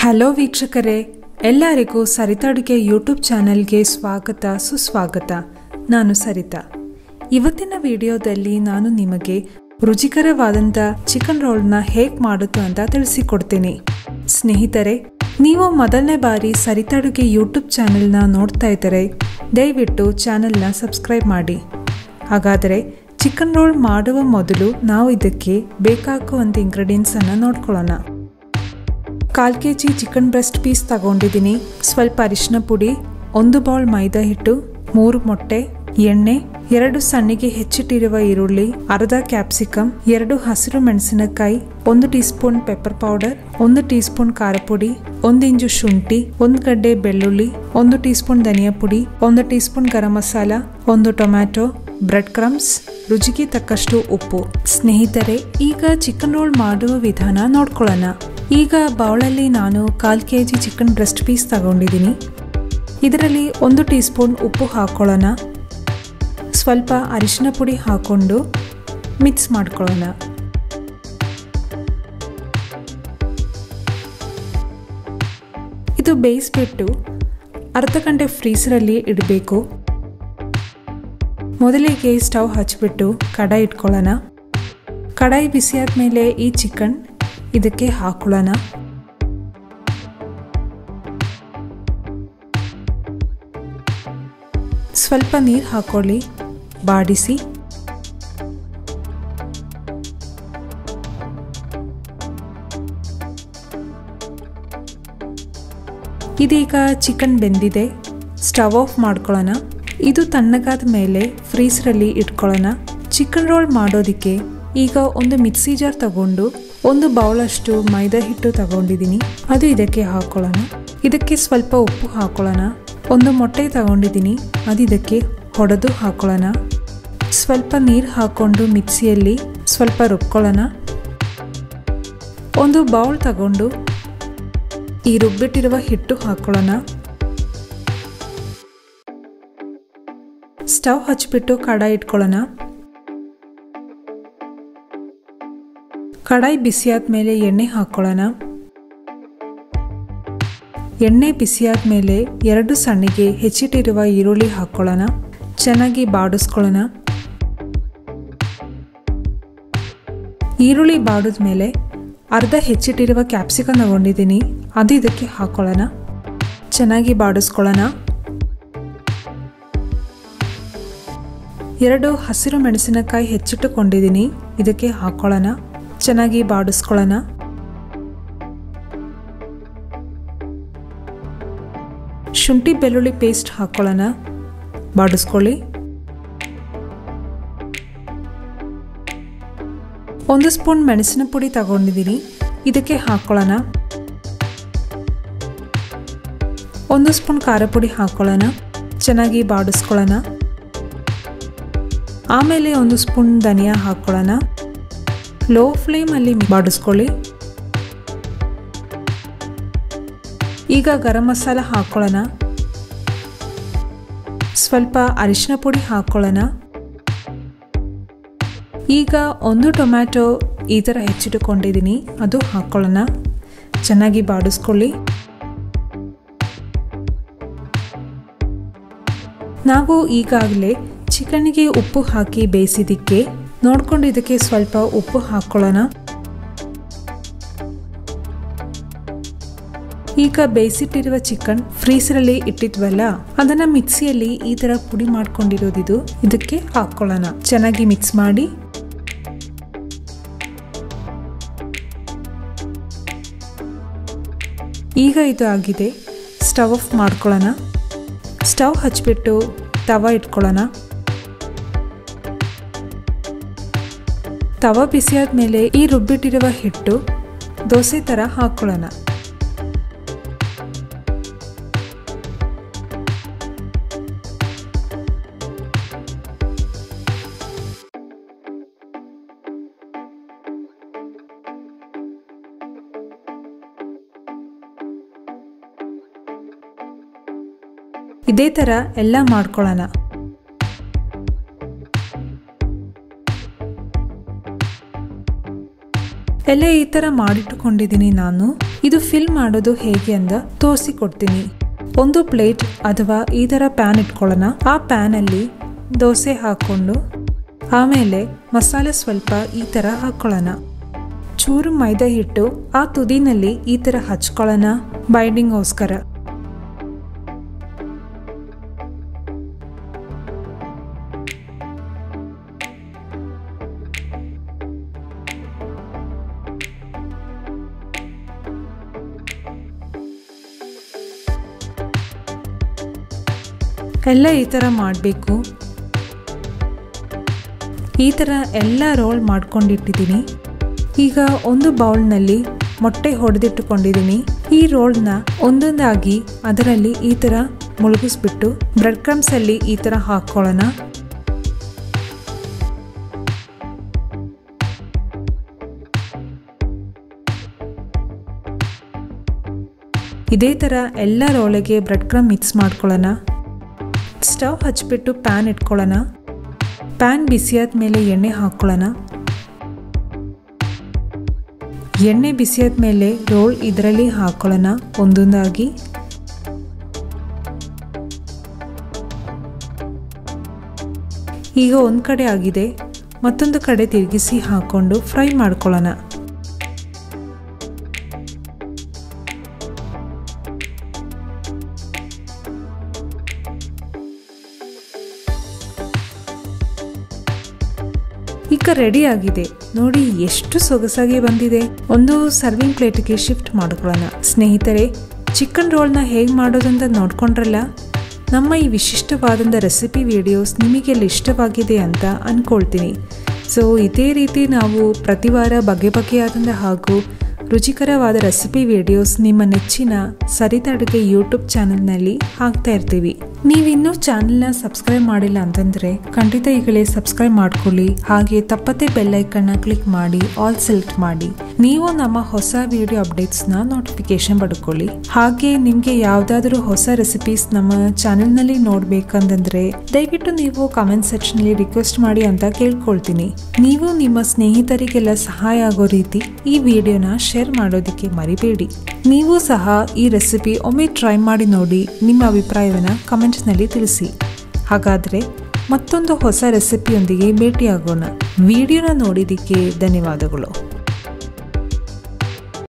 Hello ವೀಕ್ಷಕರೇ, ಎಲ್ಲರಿಗೂ ಸರಿತಾ ಅಡುಗೆ ಯೂಟ್ಯೂಬ್ ಚಾನೆಲ್ಗೆ ಸ್ವಾಗತ ಸುಸ್ವಾಗತ. ನಾನು ಸರಿತಾ. ಇವತ್ತಿನ ವಿಡಿಯೋದಲ್ಲಿ ನಾನು ನಿಮಗೆ ರುಚಿಕರವಾದಂಥ ಚಿಕನ್ ರೋಲ್ನ ಹೇಗೆ ಮಾಡೋದು ಅಂತ ತಿಳಿಸಿಕೊಡ್ತೀನಿ. ಸ್ನೇಹಿತರೆ, ನೀವು ಮೊದಲನೇ ಬಾರಿ ಸರಿತಾ ಅಡುಗೆ ಯೂಟ್ಯೂಬ್ ಚಾನೆಲ್ನ ನೋಡ್ತಾ ಇದ್ದರೆ ದಯವಿಟ್ಟು ಚಾನೆಲ್ನ ಸಬ್ಸ್ಕ್ರೈಬ್ ಮಾಡಿ. ಹಾಗಾದರೆ ಚಿಕನ್ ರೋಲ್ ಮಾಡುವ ಮೊದಲು ನಾವು ಇದಕ್ಕೆ ಬೇಕಾಗುವಂಥ ಇಂಗ್ರೀಡಿಯೆಂಟ್ಸನ್ನು ನೋಡ್ಕೊಳ್ಳೋಣ. 1/4 kg ಚಿಕನ್ ಬ್ರೆಸ್ಟ್ ಪೀಸ್ ತಗೊಂಡಿದ್ದೀನಿ. ಸ್ವಲ್ಪ ಅರಿಶಿನ ಪುಡಿ, 1 ಬೌಲ್ ಮೈದಾ ಹಿಟ್ಟು, 3 ಮೊಟ್ಟೆ, ಎಣ್ಣೆ, 2 ಸಣ್ಣಗೆ ಹೆಚ್ಚಿಟ್ಟಿರುವ ಈರುಳ್ಳಿ, ಅರ್ಧ ಕ್ಯಾಪ್ಸಿಕಮ್, 2 ಹಸಿರು ಮೆಣಸಿನಕಾಯಿ, 1 tea spoon pepper powder, 1 tea spoon ಖಾರ ಪುಡಿ, 1 ಇಂಚು ಶುಂಠಿ, 1 ಗಡ್ಡೆ ಬೆಳ್ಳುಳ್ಳಿ, 1 ಟೀ ಸ್ಪೂನ್ ಧನಿಯಾ ಪುಡಿ, 1 tea spoon garam masala, 1 tomato, bread crumbs, ರುಚಿಗೆ ತಕ್ಕಷ್ಟು ಉಪ್ಪು. ಸ್ನೇಹಿತರೆ, ಈಗ ಚಿಕನ್ ರೋಲ್ ಮಾಡುವ ವಿಧಾನ ನೋಡ್ಕೊಳ್ಳೋಣ. ಈಗ ಬೌಲಲ್ಲಿ ನಾನು 1/4 kg ಚಿಕನ್ ಬ್ರೆಸ್ಟ್ ಪೀಸ್ ತಗೊಂಡಿದ್ದೀನಿ. ಇದರಲ್ಲಿ 1 ಟೀ ಸ್ಪೂನ್ ಉಪ್ಪು ಹಾಕೊಳ್ಳೋಣ. ಸ್ವಲ್ಪ ಅರಿಶಿನ ಪುಡಿ ಹಾಕೊಂಡು ಮಿಕ್ಸ್ ಮಾಡ್ಕೊಳ್ಳೋಣ. ಇದು ಬೇಯಿಸ್ಬಿಟ್ಟು ಅರ್ಧ ಗಂಟೆ ಫ್ರೀಸರಲ್ಲಿ ಇಡಬೇಕು. ಮೊದಲಿಗೆ ಸ್ಟವ್ ಹಚ್ಚಿಬಿಟ್ಟು ಕಡಾಯಿ ಇಟ್ಕೊಳ್ಳೋಣ. ಕಡಾಯಿ ಬಿಸಿಯಾದ ಮೇಲೆ ಈ ಚಿಕನ್ ಇದಕ್ಕೆ ಹಾಕೊಳ್ಳೋಣ. ಸ್ವಲ್ಪ ನೀರು ಹಾಕೊಳ್ಳಿ, ಬಾಡಿಸಿ. ಇದೀಗ ಚಿಕನ್ ಬೆಂದಿದೆ. ಸ್ಟವ್ ಆಫ್ ಮಾಡ್ಕೊಳ್ಳೋಣ. ಇದು ತಣ್ಣಗಾದ ಮೇಲೆ ಫ್ರೀಸರಲ್ಲಿ ಇಟ್ಕೊಳ್ಳೋಣ. ಚಿಕನ್ ರೋಲ್ ಮಾಡೋದಕ್ಕೆ ಈಗ ಒಂದು ಮಿಕ್ಸಿ ಜಾರ್ ತಗೊಂಡು 1 ಬೌಲಷ್ಟು ಮೈದಾ ಹಿಟ್ಟು ತಗೊಂಡಿದ್ದೀನಿ. ಅದು ಇದಕ್ಕೆ ಹಾಕೊಳ್ಳೋಣ. ಇದಕ್ಕೆ ಸ್ವಲ್ಪ ಉಪ್ಪು ಹಾಕೊಳ್ಳೋಣ. 1 ಮೊಟ್ಟೆ ತಗೊಂಡಿದ್ದೀನಿ. ಅದು ಇದಕ್ಕೆ ಹೊಡೆದು ಹಾಕೊಳ್ಳೋಣ. ಸ್ವಲ್ಪ ನೀರು ಹಾಕ್ಕೊಂಡು ಮಿಕ್ಸಿಯಲ್ಲಿ ಸ್ವಲ್ಪ ರುಬ್ಕೊಳ್ಳೋಣ. 1 ಬೌಲ್ ತಗೊಂಡು ಈ ರುಬ್ಬಿಟ್ಟಿರುವ ಹಿಟ್ಟು ಹಾಕೊಳ್ಳೋಣ. ಸ್ಟವ್ ಹಚ್ಚಿಬಿಟ್ಟು ಕಡಾಯಿ ಇಟ್ಕೊಳ್ಳೋಣ. ಕಡಾಯಿ ಬಿಸಿಯಾದ ಮೇಲೆ ಎಣ್ಣೆ ಹಾಕೊಳ್ಳೋಣ. ಎಣ್ಣೆ ಬಿಸಿಯಾದ ಮೇಲೆ 2 ಸಣ್ಣಗೆ ಹೆಚ್ಚಿಟ್ಟಿರುವ ಈರುಳ್ಳಿ ಹಾಕೊಳ್ಳೋಣ. ಚೆನ್ನಾಗಿ ಬಾಡಿಸ್ಕೊಳ್ಳೋಣ. ಈರುಳ್ಳಿ ಬಾಡಿದ ಮೇಲೆ ಅರ್ಧ ಹೆಚ್ಚಿಟ್ಟಿರುವ ಕ್ಯಾಪ್ಸಿಕಮ್ ತಗೊಂಡಿದ್ದೀನಿ. ಅದು ಇದಕ್ಕೆ ಹಾಕೊಳ್ಳೋಣ. ಚೆನ್ನಾಗಿ ಬಾಡಿಸ್ಕೊಳ್ಳೋಣ. 2 ಹಸಿರು ಮೆಣಸಿನಕಾಯಿ ಹೆಚ್ಚಿಟ್ಟುಕೊಂಡಿದ್ದೀನಿ. ಇದಕ್ಕೆ ಹಾಕೊಳ್ಳೋಣ. ಚೆನ್ನಾಗಿ ಬಾಡಿಸ್ಕೊಳ್ಳೋಣ. ಶುಂಠಿ ಬೆಳ್ಳುಳ್ಳಿ ಪೇಸ್ಟ್ ಹಾಕೊಳ್ಳೋಣ. ಬಾಡಿಸ್ಕೊಳ್ಳಿ. 1 ಸ್ಪೂನ್ ಮೆಣಸಿನ ಪುಡಿ ತಗೊಂಡಿದ್ದೀನಿ. ಇದಕ್ಕೆ ಹಾಕೊಳ್ಳೋಣ. 1 ಸ್ಪೂನ್ ಖಾರ ಪುಡಿ ಹಾಕೊಳ್ಳೋಣ. ಚೆನ್ನಾಗಿ ಬಾಡಿಸ್ಕೊಳ್ಳೋಣ. ಆಮೇಲೆ 1 ಸ್ಪೂನ್ ಧನಿಯಾ ಹಾಕೊಳ್ಳೋಣ. ಲೋ ಫ್ಲೇಮಲ್ಲಿ ಬಾಡಿಸ್ಕೊಳ್ಳಿ. ಈಗ ಗರಂ ಮಸಾಲ ಹಾಕೊಳ್ಳೋಣ. ಸ್ವಲ್ಪ ಅರಿಶಿನ ಪುಡಿ ಹಾಕೊಳ್ಳೋಣ. ಈಗ 1 ಟೊಮ್ಯಾಟೊ ಈ ಥರ ಹೆಚ್ಚಿಟ್ಟುಕೊಂಡಿದ್ದೀನಿ. ಅದು ಹಾಕೊಳ್ಳೋಣ. ಚೆನ್ನಾಗಿ ಬಾಡಿಸ್ಕೊಳ್ಳಿ. ನಾವು ಈಗಾಗಲೇ ಚಿಕನ್ಗೆ ಉಪ್ಪು ಹಾಕಿ ಬೇಯಿಸಿದ್ದಕ್ಕೆ ನೋಡ್ಕೊಂಡು ಇದಕ್ಕೆ ಸ್ವಲ್ಪ ಉಪ್ಪು ಹಾಕೊಳ್ಳೋಣ. ಈಗ ಬೇಯಿಸಿಟ್ಟಿರುವ ಚಿಕನ್ ಫ್ರೀಸರಲ್ಲಿ ಇಟ್ಟಿದ್ವಲ್ಲ, ಅದನ್ನ ಮಿಕ್ಸಿಯಲ್ಲಿ ಈ ತರ ಪುಡಿ ಮಾಡ್ಕೊಂಡಿರೋದಿದು ಇದಕ್ಕೆ ಹಾಕೊಳ್ಳೋಣ. ಚೆನ್ನಾಗಿ ಮಿಕ್ಸ್ ಮಾಡಿ. ಈಗ ಇದು ಆಗಿದೆ. ಸ್ಟವ್ ಆಫ್ ಮಾಡ್ಕೊಳ್ಳೋಣ. ಸ್ಟವ್ ಹಚ್ಚಿಬಿಟ್ಟು ತವ ಇಟ್ಕೊಳ್ಳೋಣ. ತವ ಬಿಸಿಯಾದ ಮೇಲೆ ಈ ರುಬ್ಬಿಟ್ಟಿರುವ ಹಿಟ್ಟು ದೋಸೆ ಥರ ಹಾಕೊಳ್ಳೋಣ. ಇದೇ ಥರ ಎಲ್ಲ ಮಾಡ್ಕೊಳ್ಳೋಣ. ಎಲ್ಲ ಈ ಥರ ಮಾಡಿಟ್ಟುಕೊಂಡಿದ್ದೀನಿ ನಾನು. ಇದು ಫಿಲ್ ಮಾಡೋದು ಹೇಗೆ ಅಂತ ತೋರಿಸಿಕೊಡ್ತೀನಿ. ಒಂದು ಪ್ಲೇಟ್ ಅಥವಾ ಈ ಥರ ಪ್ಯಾನ್ ಇಟ್ಕೊಳ್ಳೋಣ. ಆ ಪ್ಯಾನಲ್ಲಿ ದೋಸೆ ಹಾಕ್ಕೊಂಡು ಆಮೇಲೆ ಮಸಾಲೆ ಸ್ವಲ್ಪ ಈ ಥರ ಹಾಕ್ಕೊಳ್ಳೋಣ. ಚೂರು ಮೈದಾ ಹಿಟ್ಟು ಆ ತುದಿನಲ್ಲಿ ಈ ಥರ ಹಚ್ಕೊಳ್ಳೋಣ ಬೈಂಡಿಂಗ್ಗೋಸ್ಕರ. ಎಲ್ಲ ಈ ಥರ ಮಾಡಬೇಕು. ಈ ಥರ ಎಲ್ಲ ರೋಲ್ ಮಾಡ್ಕೊಂಡಿಟ್ಟಿದ್ದೀನಿ. ಈಗ ಒಂದು ಬೌಲ್ನಲ್ಲಿ ಮೊಟ್ಟೆ ಹೊಡೆದಿಟ್ಟುಕೊಂಡಿದ್ದೀನಿ. ಈ ರೋಲ್ನ ಒಂದೊಂದಾಗಿ ಅದರಲ್ಲಿ ಈ ಥರ ಮುಳುಗಿಸ್ಬಿಟ್ಟು ಬ್ರೆಡ್ ಕ್ರಮ್ಸಲ್ಲಿ ಈ ಥರ ಹಾಕ್ಕೊಳ್ಳೋಣ. ಇದೇ ಥರ ಎಲ್ಲ ರೋಲಿಗೆ ಬ್ರೆಡ್ ಕ್ರಮ್ ಮಿಕ್ಸ್ ಮಾಡ್ಕೊಳ್ಳೋಣ. ಸ್ಟವ್ ಹಚ್ಬಿಟ್ಟು ಪ್ಯಾನ್ ಇಟ್ಕೊಳ್ಳೋಣ. ಪ್ಯಾನ್ ಬಿಸಿಯಾದ ಮೇಲೆ ಎಣ್ಣೆ ಹಾಕ್ಕೊಳ್ಳೋಣ. ಎಣ್ಣೆ ಬಿಸಿಯಾದ ಮೇಲೆ ರೋಲ್ ಇದರಲ್ಲಿ ಹಾಕ್ಕೊಳ್ಳೋಣ ಒಂದೊಂದಾಗಿ. ಈಗ ಒಂದು ಕಡೆ ಆಗಿದೆ, ಮತ್ತೊಂದು ಕಡೆ ತಿರುಗಿಸಿ ಹಾಕ್ಕೊಂಡು ಫ್ರೈ ಮಾಡ್ಕೊಳ್ಳೋಣ. ಈಗ ರೆಡಿ ಆಗಿದೆ ನೋಡಿ, ಎಷ್ಟು ಸೊಗಸಾಗಿ ಬಂದಿದೆ. ಒಂದು ಸರ್ವಿಂಗ್ ಪ್ಲೇಟ್ಗೆ ಶಿಫ್ಟ್ ಮಾಡ್ಕೊಳ್ಳೋಣ. ಸ್ನೇಹಿತರೆ, ಚಿಕನ್ ರೋಲ್ನ ಹೇಗೆ ಮಾಡೋದಂತ ನೋಡ್ಕೊಂಡ್ರಲ್ಲ. ನಮ್ಮ ಈ ವಿಶಿಷ್ಟವಾದಂಥ ರೆಸಿಪಿ ವಿಡಿಯೋಸ್ ನಿಮಗೆಲ್ಲ ಇಷ್ಟವಾಗಿದೆ ಅಂತ ಅಂದ್ಕೊಳ್ತೀನಿ. ಸೊ ಇದೇ ರೀತಿ ನಾವು ಪ್ರತಿ ವಾರ ಬಗೆಯಾದಂಥ ಹಾಗೂ ರುಚಿಕರವಾದ ರೆಸಿಪಿ ವಿಡಿಯೋಸ್ ನಿಮ್ಮ ನೆಚ್ಚಿನ ಸರಿತಾ ಅಡುಗೆ ಯೂಟ್ಯೂಬ್ ಚಾನಲ್ನಲ್ಲಿ ಹಾಕ್ತಾ ಇರ್ತೀವಿ. ನೀವಿನ್ನೂ ಚಾನಲ್ನ ಸಬ್ಸ್ಕ್ರೈಬ್ ಮಾಡಿಲ್ಲ ಅಂತಂದರೆ ಖಂಡಿತ ಈಗಲೇ ಸಬ್ಸ್ಕ್ರೈಬ್ ಮಾಡ್ಕೊಳ್ಳಿ. ಹಾಗೆ ತಪ್ಪದೆ ಬೆಲ್ ಐಕನ್ನ ಕ್ಲಿಕ್ ಮಾಡಿ ಆಲ್ ಸೆಲೆಕ್ಟ್ ಮಾಡಿ. ನೀವು ನಮ್ಮ ಹೊಸ ವಿಡಿಯೋ ಅಪ್ಡೇಟ್ಸ್ನ ನೋಟಿಫಿಕೇಶನ್ ಪಡ್ಕೊಳ್ಳಿ. ಹಾಗೆ ನಿಮಗೆ ಯಾವುದಾದ್ರೂ ಹೊಸ ರೆಸಿಪೀಸ್ ನಮ್ಮ ಚಾನಲ್ನಲ್ಲಿ ನೋಡಬೇಕಂತಂದರೆ ದಯವಿಟ್ಟು ನೀವು ಕಮೆಂಟ್ ಸೆಕ್ಷನಲ್ಲಿ ರಿಕ್ವೆಸ್ಟ್ ಮಾಡಿ ಅಂತ ಕೇಳ್ಕೊಳ್ತೀನಿ. ನೀವು ನಿಮ್ಮ ಸ್ನೇಹಿತರಿಗೆಲ್ಲ ಸಹಾಯ ಆಗೋ ರೀತಿ ಈ ವಿಡಿಯೋನ ಶೇರ್ ಮಾಡೋದಕ್ಕೆ ಮರಿಬೇಡಿ. ನೀವು ಸಹ ಈ ರೆಸಿಪಿ ಒಮ್ಮೆ ಟ್ರೈ ಮಾಡಿ ನೋಡಿ, ನಿಮ್ಮ ಅಭಿಪ್ರಾಯವನ್ನು ಕಮೆಂಟ್ಸ್ನಲ್ಲಿ ತಿಳಿಸಿ. ಹಾಗಾದರೆ ಮತ್ತೊಂದು ಹೊಸ ರೆಸಿಪಿಯೊಂದಿಗೆ ಭೇಟಿಯಾಗೋಣ. ವಿಡಿಯೋನ ನೋಡಿದ್ದಕ್ಕೆ ಧನ್ಯವಾದಗಳು.